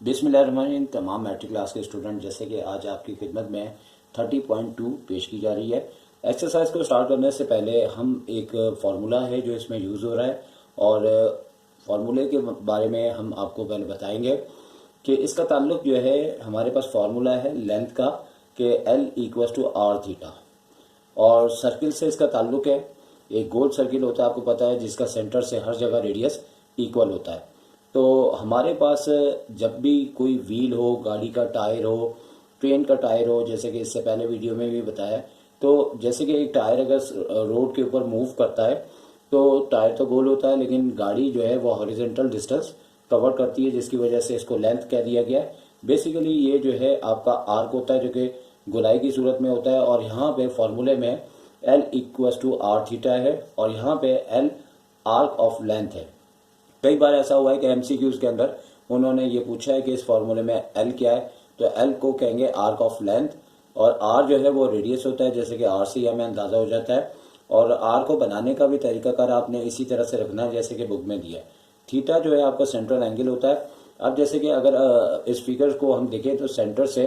बिस्मिल्लाहिर्रहमानिर्रहीम। तमाम matric class के स्टूडेंट, जैसे कि आज आपकी खिदमत में 30.2 पेश की जा रही है। एक्सरसाइज को स्टार्ट करने से पहले हम एक फार्मूला है जो इसमें यूज़ हो रहा है और फार्मूले के बारे में हम आपको पहले बताएंगे कि इसका ताल्लुक जो है, हमारे पास फार्मूला है लेंथ का कि L=r थीटा और सर्किल से इसका ताल्लुक है। एक गोल सर्किल होता है, आपको पता है, जिसका सेंटर से हर जगह रेडियस इक्वल होता है। तो हमारे पास जब भी कोई व्हील हो, गाड़ी का टायर हो, ट्रेन का टायर हो, जैसे कि इससे पहले वीडियो में भी बताया, तो जैसे कि एक टायर अगर रोड के ऊपर मूव करता है तो टायर तो गोल होता है, लेकिन गाड़ी जो है वो हॉरिजॉन्टल डिस्टेंस कवर करती है, जिसकी वजह से इसको लेंथ कह दिया गया है। बेसिकली ये जो है आपका आर्क होता है, जो कि गोलाई की सूरत में होता है, और यहाँ पे फॉर्मूले में L=r थीटा है और यहाँ पे L आर्क ऑफ लेंथ है। कई बार ऐसा हुआ है कि एमसीक्यूज के अंदर उन्होंने ये पूछा है कि इस फॉर्मूले में एल क्या है, तो एल को कहेंगे आर्क ऑफ लेंथ, और आर जो है वो रेडियस होता है, जैसे कि आर से हमें अंदाजा हो जाता है। और आर को बनाने का भी तरीकाकार आपने इसी तरह से रखना है जैसे कि बुक में दिया है। थीटा जो है आपका सेंट्रल एंगल होता है। अब जैसे कि अगर इस फिगर को हम देखें तो सेंटर से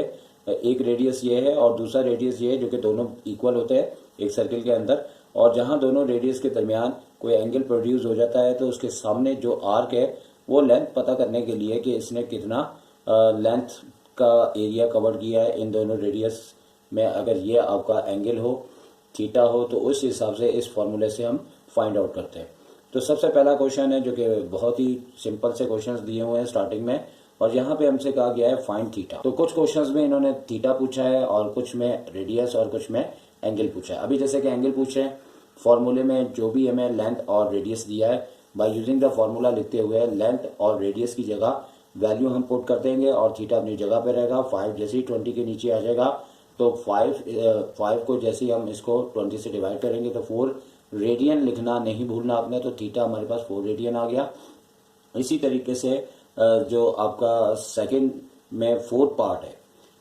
एक रेडियस ये है और दूसरा रेडियस ये है, जो कि दोनों इक्वल होते हैं एक सर्किल के अंदर। और जहां दोनों रेडियस के दरमियान कोई एंगल प्रोड्यूस हो जाता है तो उसके सामने जो आर्क है वो लेंथ पता करने के लिए कि इसने कितना लेंथ का एरिया कवर किया है इन दोनों रेडियस में। अगर ये आपका एंगल हो, थीटा हो, तो उस हिसाब से इस फॉर्मूले से हम फाइंड आउट करते हैं। तो सबसे पहला क्वेश्चन है जो कि बहुत ही सिंपल से क्वेश्चंस दिए हुए हैं स्टार्टिंग में, और यहाँ पे हमसे कहा गया है फाइंड थीटा। तो कुछ क्वेश्चंस में इन्होंने थीटा पूछा है और कुछ में रेडियस और कुछ में एंगल पूछा है। अभी जैसे कि एंगल पूछ रहे हैं, फॉर्मूले में जो भी हमें लेंथ और रेडियस दिया है, बाय यूजिंग द फॉर्मूला लिखते हुए लेंथ और रेडियस की जगह वैल्यू हम पुट कर देंगे और थीटा अपनी जगह पे रहेगा। 5 जैसे ही 20 के नीचे आ जाएगा तो 5 को जैसे ही हम इसको 20 से डिवाइड करेंगे तो 4 रेडियन लिखना नहीं भूलना आपने। तो थीटा हमारे पास 4 रेडियन आ गया। इसी तरीके से जो आपका सेकंड में फोर्थ पार्ट है,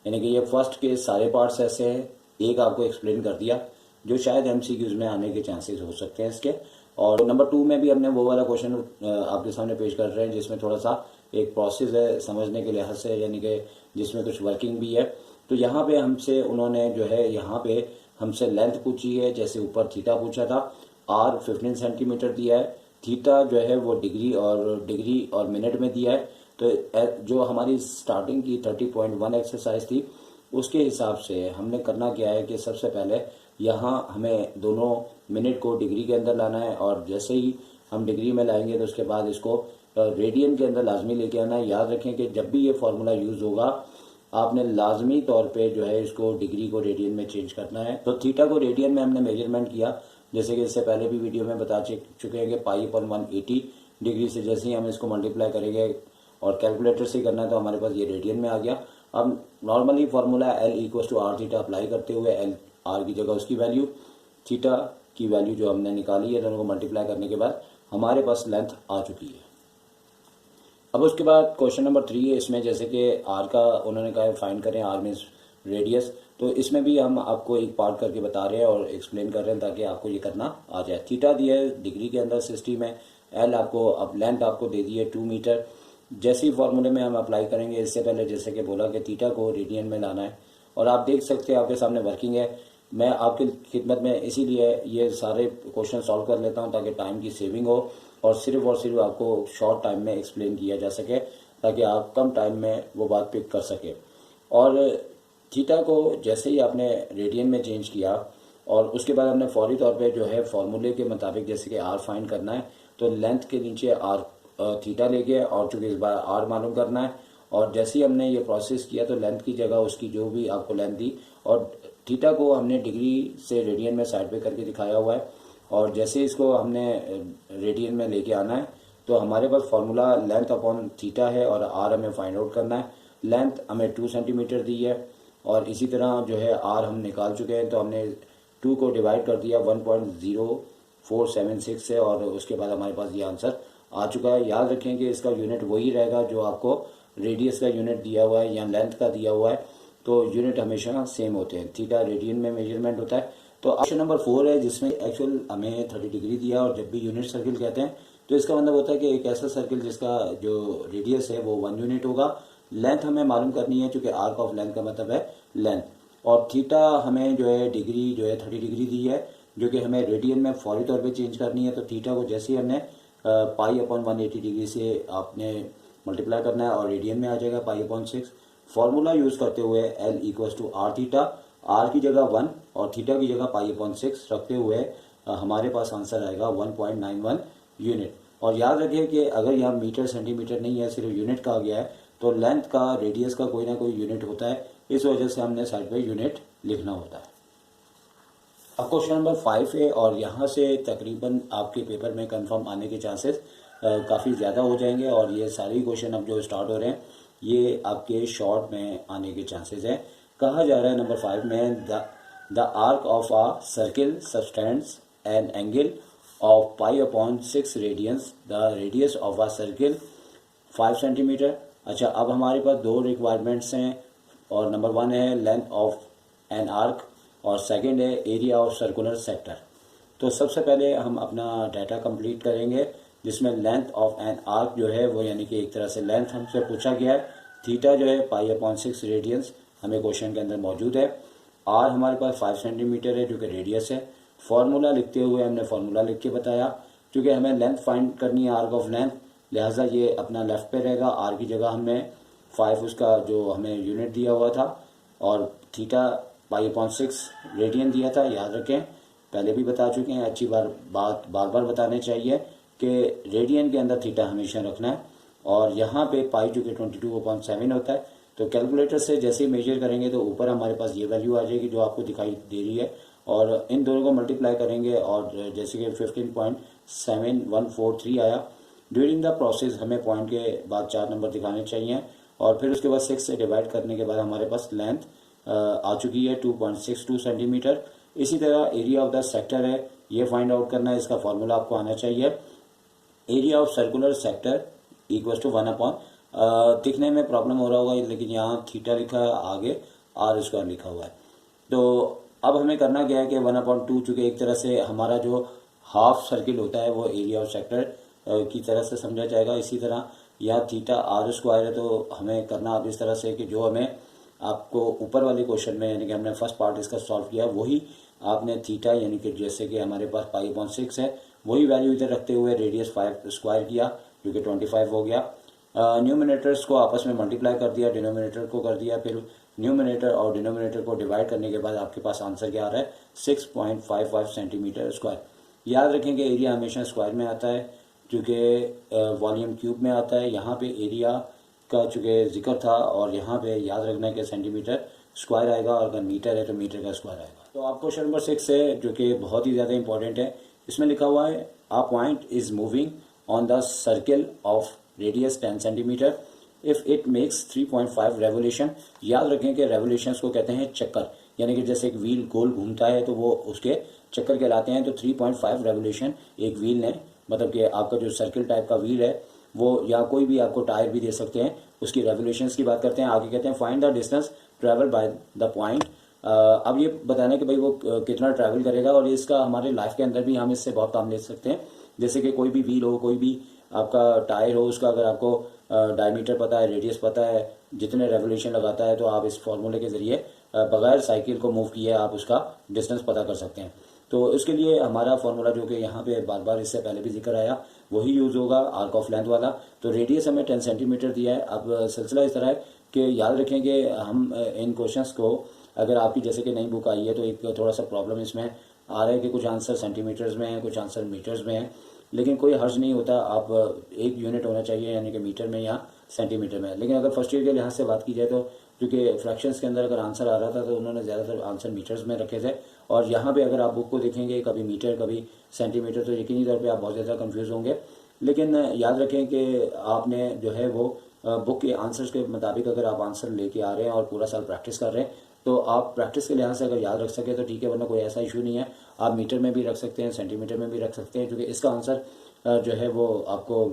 यानी कि ये फर्स्ट के सारे पार्ट्स ऐसे हैं, एक आपको एक्सप्लेन कर दिया जो शायद एमसीक्यूज में आने के चांसेस हो सकते हैं इसके। और नंबर 2 में भी हमने वो वाला क्वेश्चन आपके सामने पेश कर रहे हैं जिसमें थोड़ा सा एक प्रोसेस है समझने के लिहाज से, यानी कि जिसमें कुछ वर्किंग भी है। तो यहाँ पे हमसे उन्होंने जो है यहाँ पे हमसे लेंथ पूछी है, जैसे ऊपर थीटा पूछा था। आर 15 सेंटीमीटर दिया है, थीटा जो है वो डिग्री और मिनट में दिया है। तो जो हमारी स्टार्टिंग की 30.1 एक्सरसाइज थी उसके हिसाब से हमने करना क्या है कि सबसे पहले यहाँ हमें दोनों मिनट को डिग्री के अंदर लाना है, और जैसे ही हम डिग्री में लाएंगे तो उसके बाद इसको रेडियन के अंदर लाजमी लेके आना है। याद रखें कि जब भी ये फार्मूला यूज़ होगा आपने लाजमी तौर पे जो है इसको डिग्री को रेडियन में चेंज करना है। तो थीटा को रेडियन में हमने मेजरमेंट किया, जैसे कि इससे पहले भी वीडियो में बता चुके हैं कि π/180 डिग्री से जैसे ही हम इसको मल्टीप्लाई करेंगे और कैलकुलेटर से करना है तो हमारे पास ये रेडियन में आ गया। अब normally formula L=r theta apply करते हुए एल आर की जगह उसकी वैल्यू, थीटा की वैल्यू जो हमने निकाली है, दोनों को मल्टीप्लाई करने के बाद हमारे पास लेंथ आ चुकी है। अब उसके बाद क्वेश्चन नंबर 3 है। इसमें जैसे कि आर का उन्होंने कहा फाइंड करें, आर मीन्स रेडियस। तो इसमें भी हम आपको एक पार्ट करके बता रहे हैं और एक्सप्लेन कर रहे हैं ताकि आपको ये करना आ जाए। थीटा दिया है डिग्री के अंदर 60 में, एल आपको अब लेंथ आपको दे दी है 2 मीटर। जैसे ही फॉर्मूले में हम अप्लाई करेंगे, इससे पहले जैसे कि बोला कि थीटा को रेडियन में लाना है, और आप देख सकते हैं आपके सामने वर्किंग है। मैं आपकी खिदमत में इसीलिए ये सारे क्वेश्चन सॉल्व कर लेता हूँ ताकि टाइम की सेविंग हो और सिर्फ आपको शॉर्ट टाइम में एक्सप्लेन किया जा सके, ताकि आप कम टाइम में वो बात पिक कर सके। और थीटा को जैसे ही आपने रेडियन में चेंज किया और उसके बाद हमने फौरी तौर पे जो है फॉर्मूले के मुताबिक जैसे कि आर फाइंड करना है, तो लेंथ के नीचे आर थीटा लेके, और चूंकि इस बार आर मालूम करना है, और जैसे ही हमने ये प्रोसेस किया तो लेंथ की जगह उसकी जो भी आपको लेंथ दी, और थीटा को हमने डिग्री से रेडियन में साइड पे करके दिखाया हुआ है। और जैसे इसको हमने रेडियन में लेके आना है तो हमारे पास फॉर्मूला लेंथ अपॉन थीटा है और आर हमें फाइंड आउट करना है। लेंथ हमें 2 सेंटीमीटर दी है और इसी तरह जो है आर हम निकाल चुके हैं, तो हमने 2 को डिवाइड कर दिया 1.0476 से, और उसके बाद हमारे पास ये आंसर आ चुका है। याद रखें कि इसका यूनिट वही रहेगा जो आपको रेडियस का यूनिट दिया हुआ है या लेंथ का दिया हुआ है, तो यूनिट हमेशा सेम होते हैं। थीटा रेडियन में मेजरमेंट होता है। तो ऑप्शन नंबर 4 है जिसमें एक्चुअल हमें 30 डिग्री दिया, और जब भी यूनिट सर्किल कहते हैं तो इसका मतलब होता है कि एक ऐसा सर्किल जिसका जो रेडियस है वो 1 यूनिट होगा, लेंथ हमें मालूम करनी है, चूँकि आर्क ऑफ लेंथ का मतलब है लेंथ, और थीटा हमें जो है डिग्री जो है 30 डिग्री दी है, जो कि हमें रेडियन में फौरी तौर पे चेंज करनी है। तो थीटा को जैसे ही हमने पाई अपॉन 180 डिग्री से आपने मल्टीप्लाई करना है और रेडियन में आ जाएगा पाई अपॉन 6। फॉर्मूला यूज़ करते हुए L equals to R theta, R की जगह 1 और थीटा की जगह पाई अपॉन 6 रखते हुए हमारे पास आंसर आएगा 1.91 यूनिट। और याद रखिए कि अगर यहाँ मीटर सेंटीमीटर नहीं है, सिर्फ यूनिट कहा गया है, तो लेंथ का रेडियस का कोई ना कोई यूनिट होता है, इस वजह से हमने साइड पे यूनिट लिखना होता है। अब क्वेश्चन नंबर 5 है, और यहाँ से तकरीबन आपके पेपर में कंफर्म आने के चांसेस काफ़ी ज़्यादा हो जाएंगे, और ये सारे क्वेश्चन अब जो स्टार्ट हो रहे हैं ये आपके शॉर्ट में आने के चांसेस हैं। कहा जा रहा है नंबर 5 में the arc of a circle subtends an angle of pi upon 6 radians, the radius of a circle 5 centimetre. अच्छा, अब हमारे पास दो रिक्वायरमेंट्स हैं, और नंबर 1 है लेंथ ऑफ एन आर्क और सेकंड है एरिया ऑफ सर्कुलर सेक्टर। तो सबसे पहले हम अपना डाटा कंप्लीट करेंगे, जिसमें लेंथ ऑफ एन आर्क जो है वो यानी कि एक तरह से लेंथ हमसे पूछा गया है, थीटा जो है पाई अपॉन 6 रेडियंस हमें क्वेश्चन के अंदर मौजूद है, आर हमारे पास 5 सेंटीमीटर है जो कि रेडियस है। फॉर्मूला लिखते हुए हमने फॉर्मूला लिख के बताया, क्योंकि हमें लेंथ फाइंड करनी है आर्क ऑफ लेंथ, लिहाजा ये अपना लेफ्ट पे रहेगा। आर की जगह हमने 5 उसका जो हमें यूनिट दिया हुआ था, और थीटा पाई अपॉन 6 रेडियन दिया था, याद रखें, पहले भी बता चुके हैं, अच्छी बार बार बताने चाहिए कि रेडियन के अंदर थीटा हमेशा रखना है, और यहाँ पे पाई जो कि 22/7 होता है। तो कैलकुलेटर से जैसे ही मेजर करेंगे तो ऊपर हमारे पास ये वैल्यू आ जाएगी जो आपको दिखाई दे रही है, और इन दोनों को मल्टीप्लाई करेंगे और जैसे कि 15.7143 आया। ड्यूरिंग द प्रोसेस हमें पॉइंट के बाद 4 नंबर दिखाने चाहिए, और फिर उसके बाद 6 से डिवाइड करने के बाद हमारे पास लेंथ आ चुकी है 2.62 सेंटीमीटर। इसी तरह एरिया ऑफ द सेक्टर है, ये फाइंड आउट करना है, इसका फॉर्मूला आपको आना चाहिए। Area of circular sector equal to 1/, दिखने में प्रॉब्लम हो रहा होगा लेकिन यहाँ थीटा लिखा है, आगे आर स्क्वायर लिखा हुआ है। तो अब हमें करना क्या है कि 1/2, चूँकि एक तरह से हमारा जो हाफ सर्किल होता है वो एरिया ऑफ सेक्टर की तरह से समझा जाएगा। इसी तरह यहाँ थीटा आर स्क्वायर है, तो हमें करना अब इस तरह से कि जो हमें आपको ऊपर वाले क्वेश्चन में यानी कि हमने फर्स्ट पार्ट इसका सॉल्व किया, वही आपने थीटा यानी कि जैसे कि हमारे पास पाई अपॉन 6 है, वही वैल्यू इधर रखते हुए रेडियस 5 स्क्वायर किया जो कि 25 हो गया। न्यूमिनेटर्स को आपस में मल्टीप्लाई कर दिया, डिनोमिनेटर को कर दिया, फिर न्यूमिनेटर और डिनोमिनेटर को डिवाइड करने के बाद आपके पास आंसर क्या आ रहा है 6.55 सेंटीमीटर स्क्वायर। याद रखें कि एरिया हमेशा स्क्वायर में आता है, क्योंकि वॉल्यूम क्यूब में आता है। यहाँ पे एरिया का चूँकि जिक्र था, और यहाँ पे याद रखना है कि सेंटीमीटर स्क्वायर आएगा, और अगर मीटर है तो मीटर का स्क्वायर आएगा। तो आप क्वेश्चन नंबर 6 है जो कि बहुत ही ज़्यादा इंपॉर्टेंट है, इसमें लिखा हुआ है a point is moving on the circle of radius 10 centimetre if it makes 3.5 revolution. याद रखें कि रेवोल्यूशंस को कहते हैं चक्कर, यानी कि जैसे एक व्हील गोल घूमता है तो वो उसके चक्कर कहलाते हैं। तो 3.5 रेवोल्यूशन एक व्हील ने, मतलब कि आपका जो सर्किल टाइप का व्हील है वो, या कोई भी आपको टायर भी दे सकते हैं, उसकी रेवोल्यूशंस की बात करते हैं। आगे कहते हैं find the distance travel by the point. अब ये बताना कि भाई वो कितना ट्रैवल करेगा, और इसका हमारे लाइफ के अंदर भी हम इससे बहुत काम ले सकते हैं। जैसे कि कोई भी व्हील हो, कोई भी आपका टायर हो, उसका अगर आपको डायमीटर पता है, रेडियस पता है, जितने रेवोल्यूशन लगाता है, तो आप इस फॉर्मूले के ज़रिए बगैर साइकिल को मूव किए आप उसका डिस्टेंस पता कर सकते हैं। तो इसके लिए हमारा फार्मूला जो कि यहाँ पे बार बार इससे पहले भी जिक्र आया, वही यूज़ होगा, आर्क ऑफ लेंथ वाला। तो रेडियस हमें 10 सेंटीमीटर दिया है। अब सिलसिला इस तरह है कि याद रखें कि हम इन क्वेश्चंस को, अगर आपकी जैसे कि नई बुक आई है तो एक थोड़ा सा प्रॉब्लम इसमें आ रहा है कि कुछ आंसर सेंटीमीटर्स में हैं, कुछ आंसर मीटर्स में हैं, लेकिन कोई हर्ज नहीं होता। आप एक यूनिट होना चाहिए यानी कि मीटर में या सेंटीमीटर में। लेकिन अगर फर्स्ट ईयर के लिहाज से बात की जाए तो क्योंकि फ्रैक्शंस के अंदर अगर आंसर आ रहा था तो उन्होंने ज़्यादातर आंसर मीटर्स में रखे थे, और यहाँ पे अगर आप बुक को देखेंगे कभी मीटर कभी सेंटीमीटर, तो यकीनी तौर पे आप बहुत ज़्यादा कंफ्यूज होंगे। लेकिन याद रखें कि आपने जो है वो बुक के आंसर्स के मुताबिक अगर आप आंसर लेके आ रहे हैं और पूरा साल प्रैक्टिस कर रहे हैं, तो आप प्रैक्टिस के लिहाज से अगर याद रख सके तो ठीक है, वरना कोई ऐसा इशू नहीं है। आप मीटर में भी रख सकते हैं, सेंटीमीटर में भी रख सकते हैं, क्योंकि इसका आंसर जो है वो आपको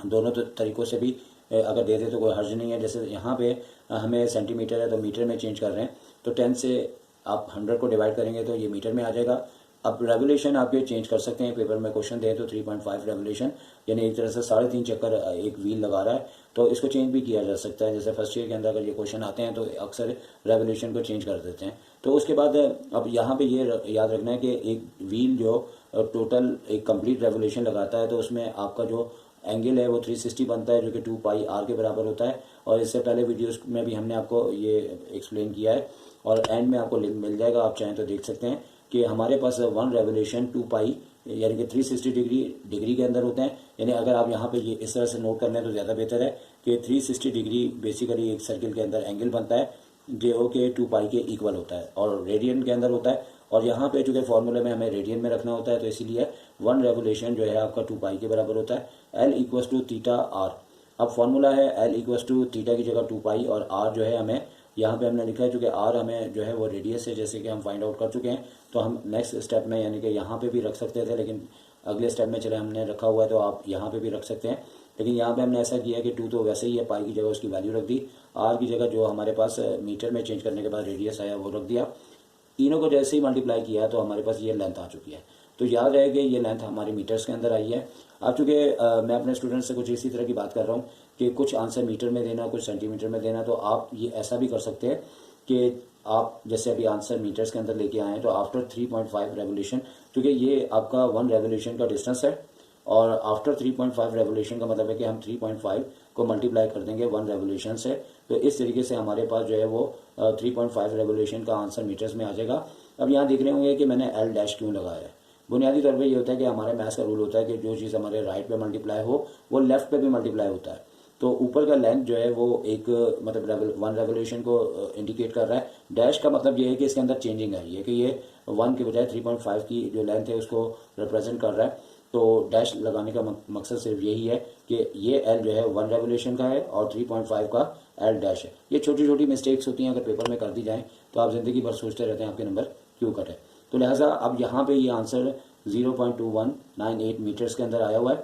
दोनों तरीक़ों से भी अगर दे दे तो कोई हर्ज नहीं है। जैसे यहाँ पे हमें सेंटीमीटर है तो मीटर में चेंज कर रहे हैं, तो 10 से आप 100 को डिवाइड करेंगे तो ये मीटर में आ जाएगा। अब रेवोल्यूशन आपके चेंज कर सकते हैं, पेपर में क्वेश्चन दे तो 3.5 रेवोल्यूशन यानी एक तरह से 3.5 चक्कर एक व्हील लगा रहा है, तो इसको चेंज भी किया जा सकता है। जैसे फर्स्ट ईयर के अंदर अगर ये क्वेश्चन आते हैं तो अक्सर रेवोल्यूशन को चेंज कर देते हैं। तो उसके बाद अब यहाँ पे ये याद रखना है कि एक व्हील जो टोटल एक कंप्लीट रेवोल्यूशन लगाता है तो उसमें आपका जो एंगल है वो 360 बनता है, जो कि 2 पाई आर के बराबर होता है। और इससे पहले वीडियोस में भी हमने आपको ये एक्सप्लेन किया है और एंड में आपको लिंक मिल जाएगा, आप चाहें तो देख सकते हैं कि हमारे पास 1 रेवोल्यूशन 2 पाई यानी कि 360 डिग्री के अंदर होते हैं। यानी अगर आप यहाँ पे ये इस तरह से नोट कर लें तो ज़्यादा बेहतर है कि 360 डिग्री बेसिकली एक सर्किल के अंदर एंगल बनता है जो कि 2 पाई के इक्वल होता है और रेडियन के अंदर होता है। और यहाँ पे चूंकि फॉर्मूले में हमें रेडियन में रखना होता है तो इसीलिए 1 रेवोल्यूशन जो है आपका 2 पाई के बराबर होता है। L equals to theta R, अब फॉर्मूला है एल इक्वस टू थीटा की जगह 2 पाई और आर जो है हमें यहाँ पे हमने लिखा है, चूँकि आर हमें जो है वो रेडियस है जैसे कि हम फाइंड आउट कर चुके हैं। तो हम नेक्स्ट स्टेप में यानी कि यहाँ पे भी रख सकते थे, लेकिन अगले स्टेप में चले हमने रखा हुआ है तो आप यहाँ पे भी रख सकते हैं। लेकिन यहाँ पे हमने ऐसा किया कि 2 तो वैसे ही है, पाई की जगह उसकी वैल्यू रख दी, आर की जगह जो हमारे पास मीटर में चेंज करने के बाद रेडियस आया वो रख दिया। तीनों को जैसे ही मल्टीप्लाई किया तो हमारे पास ये लेंथ आ चुकी है। तो याद रहे कि ये लेंथ हमारी मीटर्स के अंदर आई है। अब चूँकि मैं अपने स्टूडेंट्स से कुछ इसी तरह की बात कर रहा हूँ कि कुछ आंसर मीटर में देना, कुछ सेंटीमीटर में देना, तो आप ये ऐसा भी कर सकते हैं कि आप जैसे अभी आंसर मीटर्स के अंदर लेके आए हैं तो आफ्टर 3.5 रेवोल्यूशन, क्योंकि ये आपका 1 रेवोल्यूशन का डिस्टेंस है और आफ्टर 3.5 रेवोल्यूशन का मतलब है कि हम 3.5 को मल्टीप्लाई कर देंगे 1 रेवोल्यूशन से। तो इस तरीके से हमारे पास जो है वो 3.5 रेवोल्यूशन का आंसर मीटर्स में आ जाएगा। अब यहाँ देख रहे होंगे कि मैंने एल डैश क्यों लगाया है। बुनियादी तौर पे ये होता है कि हमारे मैथ्स का रूल होता है कि जो चीज़ हमारे राइट पे मल्टीप्लाई हो वो लेफ्ट पे भी मल्टीप्लाई होता है। तो ऊपर का लेंथ जो है वो एक मतलब 1 रेवोल्यूशन को इंडिकेट कर रहा है। डैश का मतलब ये है कि इसके अंदर चेंजिंग आई है कि ये 1 के बजाय 3.5 की जो लेंथ है उसको रिप्रेजेंट कर रहा है। तो डैश लगाने का मकसद सिर्फ यही है कि ये एल जो है 1 रेवोल्यूशन का है और 3.5 का एल डैश है। ये छोटी छोटी मिस्टेक्स होती हैं, अगर पेपर में कर दी जाएँ तो आप ज़िंदगी भर सोचते रहते हैं आपके नंबर क्यों कटे। तो लिहाजा अब यहाँ पे ये आंसर 0.2198 मीटर्स के अंदर आया हुआ है।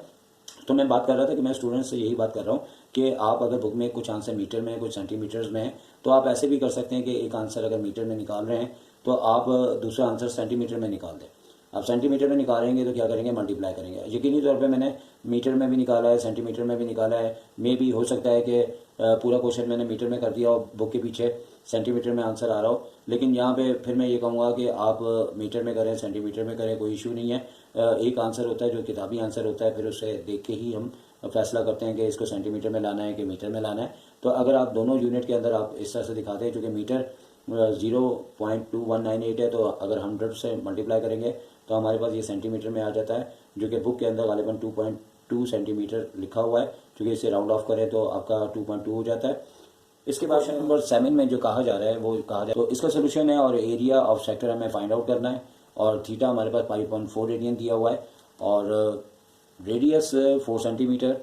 तो मैं बात कर रहा था कि मैं स्टूडेंट्स से यही बात कर रहा हूँ कि आप अगर बुक में कुछ आंसर मीटर में कुछ सेंटीमीटर्स में है तो आप ऐसे भी कर सकते हैं कि एक आंसर अगर मीटर में निकाल रहे हैं तो आप दूसरा आंसर सेंटीमीटर में निकाल दें। आप सेंटीमीटर में निकालेंगे तो क्या करेंगे, मल्टीप्लाई करेंगे। यकीनी तौर पे मैंने मीटर में भी निकाला है, सेंटीमीटर में भी निकाला है। मे भी हो सकता है कि पूरा क्वेश्चन मैंने मीटर में कर दिया और बुक के पीछे सेंटीमीटर में आंसर आ रहा हो। लेकिन यहाँ पे फिर मैं ये कहूँगा कि आप मीटर में करें, सेंटीमीटर में करें, कोई इशू नहीं है। एक आंसर होता है जो किताबी आंसर होता है, फिर उसे देख के ही हम फैसला करते हैं कि इसको सेंटीमीटर में लाना है कि मीटर में लाना है। तो अगर आप दोनों यूनिट के अंदर आप इस तरह से दिखाते हैं, चूँकि मीटर 0.2198 है, तो अगर 100 से मल्टीप्लाई करेंगे तो हमारे पास ये सेंटीमीटर में आ जाता है, जो कि बुक के अंदर गालिबन 2.2 सेंटीमीटर लिखा हुआ है। क्योंकि इसे राउंड ऑफ करें तो आपका 2.2 हो जाता है। इसके बाद क्वेश्चन नंबर 7 में जो कहा जा रहा है वो कहा जाए तो इसका सोल्यूशन है और एरिया ऑफ सेक्टर हमें फाइंड आउट करना है। और थीटा हमारे पास 5.4 रेडियन दिया हुआ है और रेडियस 4 सेंटीमीटर।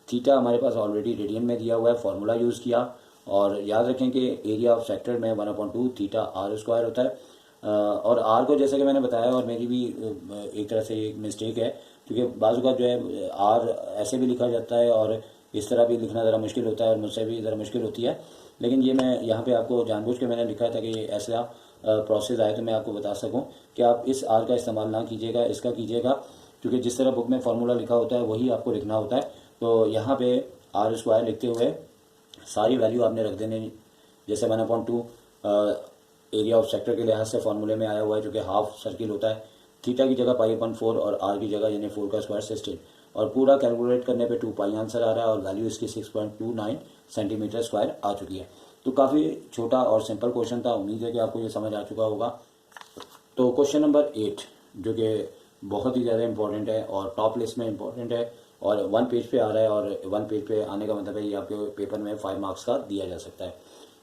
थीटा हमारे पास ऑलरेडी रेडियन में दिया हुआ है, फार्मूला यूज़ किया। और याद रखें कि एरिया ऑफ सेक्टर में 1/2 थीटा आर स्क्वायर होता है। और आर को जैसे कि मैंने बताया, और मेरी भी एक तरह से एक मिस्टेक है, क्योंकि बाजू का जो है आर ऐसे भी लिखा जाता है और इस तरह भी लिखना ज़रा मुश्किल होता है और मुझसे भी ज़रा मुश्किल होती है। लेकिन ये मैं यहाँ पे आपको जानबूझ के मैंने लिखा था कि ऐसा प्रोसेस आए तो मैं आपको बता सकूँ कि आप इस आर का इस्तेमाल ना कीजिएगा, इसका कीजिएगा, क्योंकि जिस तरह बुक में फार्मूला लिखा होता है वही आपको लिखना होता है। तो यहाँ पे आर स्क्वायर लिखते हुए सारी वैल्यू आपने रख देनी, जैसे 1/2 एरिया ऑफ सेक्टर के लिहाज से फार्मूले में आया हुआ है, जो कि हाफ सर्किल होता है। थीटा की जगह 5/4 और आर की जगह यानी 4 का स्क्वायर 16, और पूरा कैलकुलेट करने पे 2 पाई आंसर आ रहा है और वैल्यू इसकी 6.29 सेंटीमीटर स्क्वायर आ चुकी है। तो काफ़ी छोटा और सिंपल क्वेश्चन था, उम्मीद है कि आपको ये समझ आ चुका होगा। तो क्वेश्चन नंबर 8 जो कि बहुत ही ज़्यादा इंपॉर्टेंट है और टॉप लिस्ट में इंपॉर्टेंट है और 1 पेज पे आ रहा है, और 1 पेज पे आने का मतलब है ये आपके पेपर में 5 मार्क्स का दिया जा सकता है।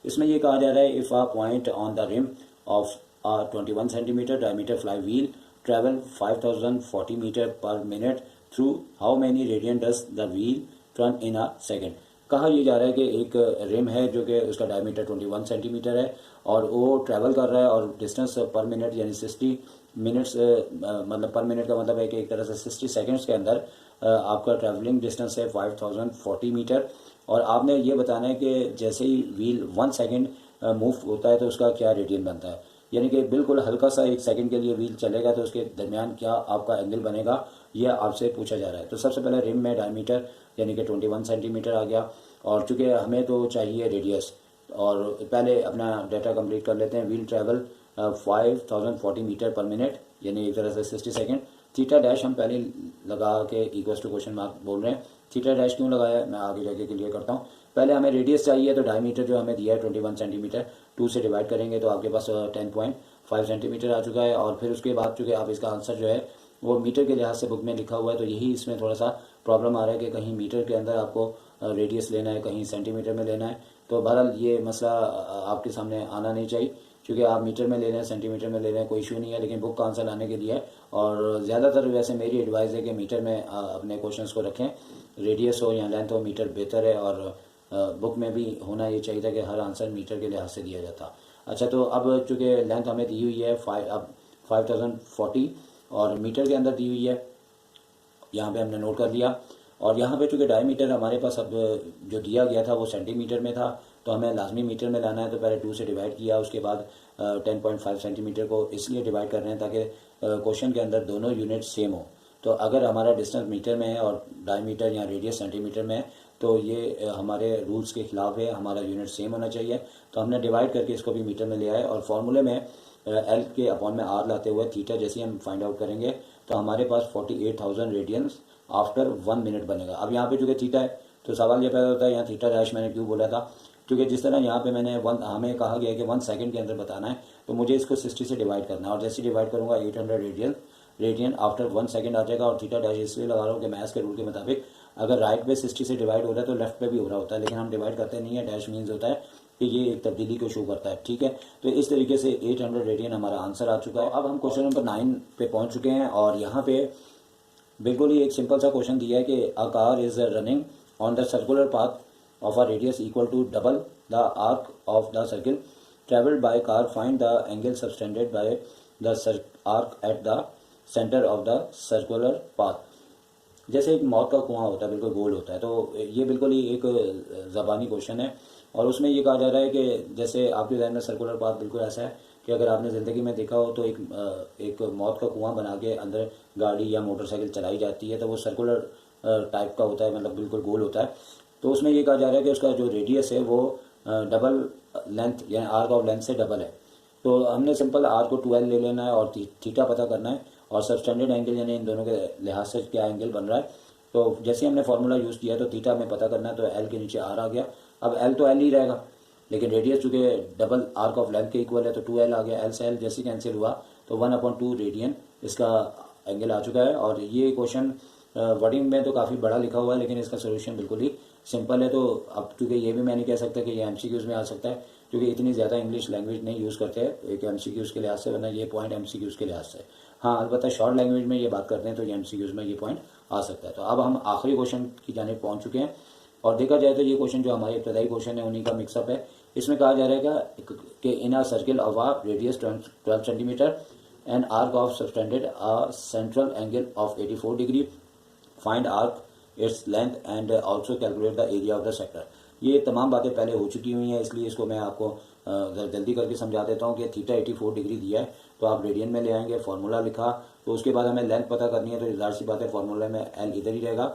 इसमें ये कहा जा रहा है, if a point on the rim of a 21 centimetre diameter flywheel travel 5040 metre per minute through how many radian does the wheel turn in a second. कहा यह जा रहा है कि एक रिम है जो कि उसका डायमीटर 21 सेंटीमीटर है और वो ट्रैवल कर रहा है और डिस्टेंस पर मिनट यानी 60 मिनट्स मतलब पर मिनट का मतलब है कि एक तरह से 60 सेकंड्स के अंदर आपका ट्रैवलिंग डिस्टेंस है 5040 मीटर। और आपने ये बताना है कि जैसे ही व्हील 1 सेकंड मूव होता है तो उसका क्या रेडियन बनता है। यानी कि बिल्कुल हल्का सा 1 सेकंड के लिए व्हील चलेगा तो उसके दरमियान क्या आपका एंगल बनेगा, यह आपसे पूछा जा रहा है। तो सबसे पहले रिम में डायमीटर यानी कि 21 सेंटीमीटर आ गया, और चूँकि हमें तो चाहिए रेडियस, और पहले अपना डाटा कंप्लीट कर लेते हैं। Wheel travel 5040 metre per minute, यानी एक तरह से 60 सेकेंड। थीटा डैश हम पहले लगा के इक्वल्स टू क्वेश्चन मार्क बोल रहे हैं। थीटा डैश क्यों लगाया है मैं आगे जाके क्लियर करता हूँ। पहले हमें रेडियस चाहिए, तो डायमीटर जो हमें दिया है 21 सेंटीमीटर, 2 से डिवाइड करेंगे तो आपके पास 10.5 सेंटीमीटर आ चुका है। और फिर उसके बाद चूँकि आप इसका आंसर जो है वो मीटर के लिहाज से बुक में लिखा हुआ है, तो यही इसमें थोड़ा सा प्रॉब्लम आ रहा है कि कहीं मीटर के अंदर आपको रेडियस लेना है, कहीं सेंटीमीटर में लेना है। तो बहरहाल ये मसला आपके सामने आना नहीं चाहिए, क्योंकि आप मीटर में ले रहे हैं, सेंटीमीटर में ले रहे हैं, कोई इशू नहीं है, लेकिन बुक का आंसर लाने के लिए है। और ज़्यादातर वैसे मेरी एडवाइस है कि मीटर में अपने क्वेश्चंस को रखें, रेडियस हो या लेंथ हो, मीटर बेहतर है। और बुक में भी होना ये चाहिए था कि हर आंसर मीटर के लिहाज से दिया जाता। अच्छा, तो अब चूँकि लेंथ हमें दी हुई है 5040 और मीटर के अंदर दी हुई है, यहाँ पे हमने नोट कर लिया। और यहाँ पे चूँकि डायमीटर हमारे पास अब जो दिया गया था वो सेंटीमीटर में था, तो हमें लाजमी मीटर में लाना है। तो पहले 2 से डिवाइड किया, उसके बाद 10.5 सेंटीमीटर को इसलिए डिवाइड कर रहे हैं ताकि क्वेश्चन के अंदर दोनों यूनिट सेम हो। तो अगर हमारा डिस्टेंस मीटर में है और डायमीटर या रेडियस सेंटीमीटर में है, तो ये हमारे रूल्स के खिलाफ है, हमारा यूनिट सेम होना चाहिए। तो हमने डिवाइड करके इसको भी मीटर में ले आए, और फार्मूले में एल के अपॉन में आर लाते हुए थीटा जैसे हम फाइंड आउट करेंगे तो हमारे पास 48,000 रेडियंस आफ्टर 1 मिनट बनेगा। अब यहाँ पे चूँकि थीटा है तो सवाल ये पैदा होता है यहाँ थीटा डैश मैंने क्यों बोला था, क्योंकि जिस तरह यहाँ पे मैंने हमें कहा गया है कि 1 सेकंड के अंदर बताना है, तो मुझे इसको 60 से डिवाइड करना है, और जैसे डिवाइड करूँगा 800 रेडियन आफ्टर 1 सेकंड आ जाएगा। और थीटा डैश इसलिए लगा रहा हूँ कि मैथ्स के रूल के मुताबिक अगर राइट पे 60 से डिवाइड हो रहा है तो लेफ्ट पे भी हो रहा होता है, लेकिन हम डिवाइड करते नहीं है। डैश मीन्स होता है कि ये एक तब्दीली को शो करता है, ठीक है। तो इस तरीके से 800 रेडियन हमारा आंसर आ चुका है। अब हम क्वेश्चन नंबर 9 पे पहुंच चुके हैं, और यहाँ पे बिल्कुल ही एक सिंपल सा क्वेश्चन दिया है कि a car is running on the circular path of a radius equal to double the arc of the circle travelled by car, find the angle subtended by the arc at the centre of the circular path. जैसे एक मौत का कुआं होता है, बिल्कुल गोल होता है, तो ये बिल्कुल ही एक ज़बानी क्वेश्चन है। और उसमें ये कहा जा रहा है कि जैसे आपके ज़हन में सर्कुलर पाथ बिल्कुल ऐसा है कि अगर आपने ज़िंदगी में देखा हो तो एक मौत का कुआं बना के अंदर गाड़ी या मोटरसाइकिल चलाई जाती है, तो वो सर्कुलर टाइप का होता है, मतलब बिल्कुल गोल होता है। तो उसमें ये कहा जा रहा है कि उसका जो रेडियस है वो डबल लेंथ यानी आर्क ऑफ लेंथ से डबल है। तो हमने सिंपल आर को 12 ले लेना है और थीटा पता करना है, और सबस्टैंडर्ड एंगल यानी इन दोनों के लिहाज से क्या एंगल बन रहा है। तो जैसे हमने फार्मूला यूज़ किया तो थीटा हमें पता करना है, तो एल के नीचे आर आ गया। अब एल तो एल ही रहेगा, लेकिन रेडियस चूँकि डबल आर्क ऑफ लेंथ के इक्वल है तो 2l आ गया। एल से एल जैसे कैंसिल हुआ तो 1/2 रेडियन इसका एंगल आ चुका है। और ये क्वेश्चन वर्डिंग में तो काफ़ी बड़ा लिखा हुआ है, लेकिन इसका सोल्यूशन बिल्कुल ही सिंपल है। तो अब चूँकि ये भी मैं नहीं कह सकता कि ये एमसीक्यूज़ में आ सकता है, क्योंकि इतनी ज़्यादा इंग्लिश लैंग्वेज नहीं यूज़ करते हैं एक एमसीक्यूज़ के लिहाज से, वरना ये पॉइंट एमसीक्यूज़ के लिहाज से। हाँ, अलबत्ता शॉर्ट लैंग्वेज में ये बात करते हैं तो ये एमसीक्यूज़ में ये पॉइंट आ सकता है। तो अब हम आखिरी क्वेश्चन की जानिब पहुँच चुके हैं, और देखा जाए तो ये क्वेश्चन जो हमारे इब्तदाई क्वेश्चन है उन्हीं का मिक्सअप है। इसमें कहा जा रहा है कि in a circle of a radius 12 centimetre and arc of subtended a central angle of 84 degree, find arc its length and also calculate the area of the sector. ये तमाम बातें पहले हो चुकी हुई हैं, इसलिए इसको मैं आपको जल्दी करके समझा देता हूँ कि थीटा 84 डिग्री दिया है तो आप रेडियन में ले आएंगे, फार्मूला लिखा, तो उसके बाद हमें लेंथ पता करनी है, तो जाहिर सी बात है फार्मूला में एल इधर ही रहेगा।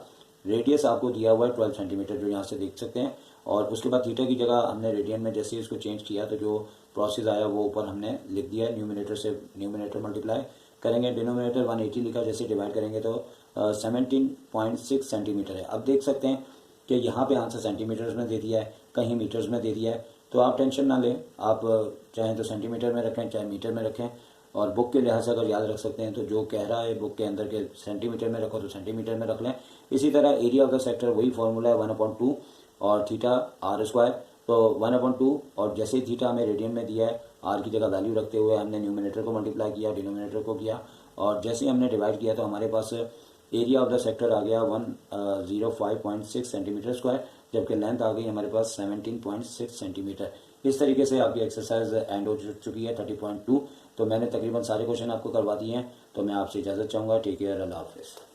रेडियस आपको दिया हुआ है 12 सेंटीमीटर जो यहाँ से देख सकते हैं, और उसके बाद थीटा की जगह हमने रेडियन में जैसे इसको चेंज किया तो जो प्रोसेस आया वो ऊपर हमने लिख दिया है। न्यूमिनेटर से न्यूमिनेटर मल्टीप्लाई करेंगे, डिनोमिनेटर 180 लिखा, जैसे डिवाइड करेंगे तो 17.6 सेंटीमीटर है। अब देख सकते हैं कि यहाँ पे आंसर सेंटीमीटर्स में दे दिया है, कहीं मीटर्स में दे दिया है, तो आप टेंशन ना लें, आप चाहें तो सेंटीमीटर में रखें चाहे मीटर में रखें, और बुक के लिहाज से अगर याद रख सकते हैं तो जो कह रहा है बुक के अंदर के सेंटीमीटर में रखो तो सेंटीमीटर में रख लें। इसी तरह एरिया ऑफ द सेक्टर वही फार्मूला है 1/2 और थीटा आर स्क्वायर, तो 1/2, और जैसे ही थीटा हमें रेडियन में दिया है आर की जगह वैल्यू रखते हुए हमने न्यूमिनेटर को मल्टीप्लाई किया, डिनोमिनेटर को किया, और जैसे ही हमने डिवाइड किया तो हमारे पास एरिया ऑफ द सेक्टर आ गया 105.6 सेंटीमीटर स्क्वायर, जबकि लेंथ आ गई हमारे पास 17.6 सेंटीमीटर। इस तरीके से आपकी एक्सरसाइज एंड हो चुकी है 30.2। तो मैंने तकरीबन सारे क्वेश्चन आपको करवा दिए हैं, तो मैं आपसे इजाज़त चाहूँगा। टेक केयर, अल्लाह हाफिज़।